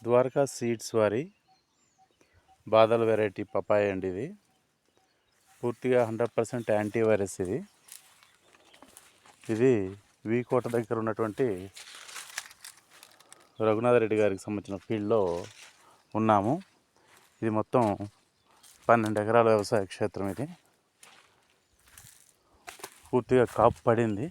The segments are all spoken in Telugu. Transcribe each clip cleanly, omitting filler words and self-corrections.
ద్వారకా సీడ్స్ వారి బాదల్ వెరైటీ పపాయ అండి. ఇది పూర్తిగా 100% యాంటీవైరస్. ఇది వీకోట దగ్గర ఉన్నటువంటి రఘునాథ రెడ్డి గారికి సంబంధించిన ఫీల్డ్లో ఉన్నాము. ఇది మొత్తం 12 ఎకరాల వ్యవసాయ క్షేత్రం. ఇది పూర్తిగా కాపు పడింది.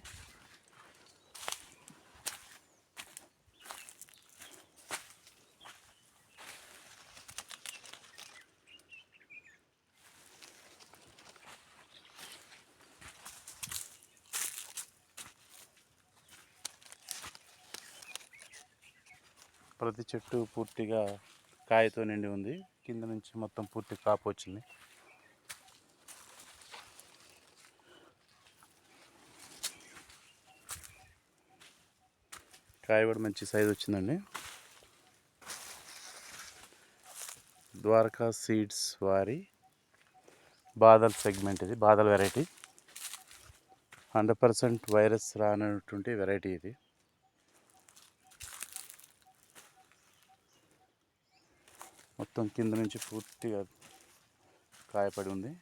ప్రతి చెట్టు పూర్తిగా కాయతో నిండి ఉంది. కింద నుంచి మొత్తం పూర్తి కాపు వచ్చింది. కాయ కూడా మంచి సైజు వచ్చిందండి. ద్వారకా సీడ్స్ వారి బాదల్ సెగ్మెంట్. ఇది బాదల్ వెరైటీ. 100% వైరస్ రానటువంటి వెరైటీ ఇది. మొత్తం కింద నుంచి పూర్తిగా కాయపడి ఉంది.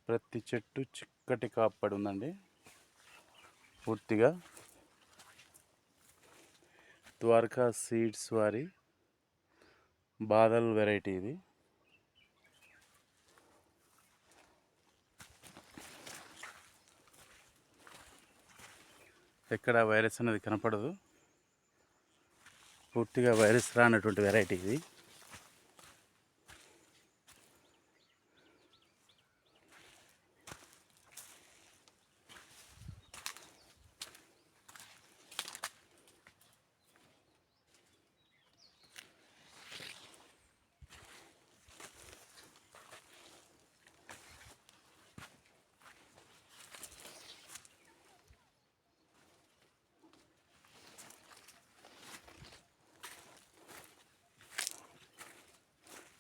ప్రతి చెట్టు చిక్కటి కాపడి ఉందండి. పూర్తిగా ద్వారకా సీడ్స్ వారి బాదల్ వెరైటీ. ఇది ఎక్కడ వైరస్ అనేది కనపడదు. పూర్తిగా వైరస్ రానటువంటి వెరైటీ ఇది.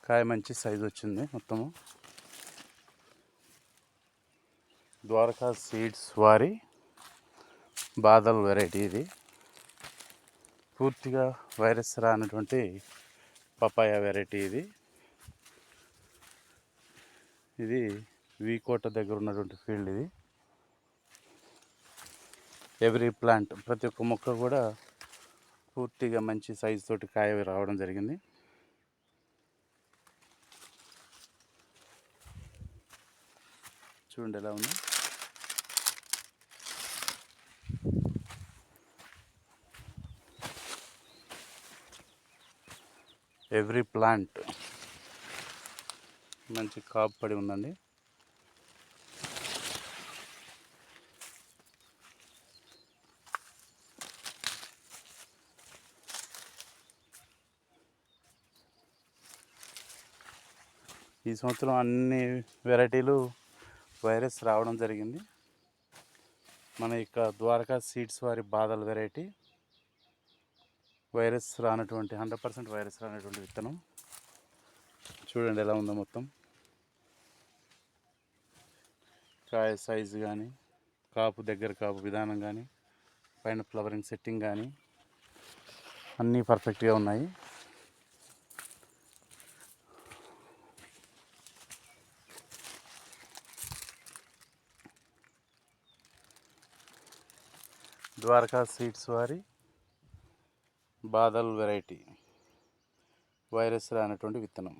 కాయ మంచి సైజు వచ్చింది మొత్తము. ద్వారకా సీడ్స్ వారి బాదల్ వెరైటీ. ఇది పూర్తిగా వైరస్ రానటువంటి పపాయ వెరైటీ. ఇది వీకోట దగ్గర ఉన్నటువంటి ఫీల్డ్. ఇది ఎవ్రీ ప్లాంట్, ప్రతి ఒక్క మొక్క కూడా పూర్తిగా మంచి సైజు తోటి కాయ రావడం జరిగింది. చూడండి ఎలా ఉంది. ఎవ్రీ ప్లాంట్ మంచి కాపు పడి ఉందండి. ఈ సంవత్సరం అన్ని వెరైటీలు వైరస్ రావడం జరిగింది. మన యొక్క ద్వారకా సీడ్స్ వారి బాదల్ వెరైటీ వైరస్ రానటువంటి 100% వైరస్ రానటువంటి విత్తనం. చూడండి ఎలా ఉందో మొత్తం. కాయ సైజు కానీ, కాపు దగ్గర కాపు విధానం కానీ, పైన ఫ్లవరింగ్ సెట్టింగ్ కానీ అన్నీ పర్ఫెక్ట్గా ఉన్నాయి. ద్వారకా సీడ్స్ వారి బాదల్ వెరైటీ వైరస్ రానటువంటి విత్తనం.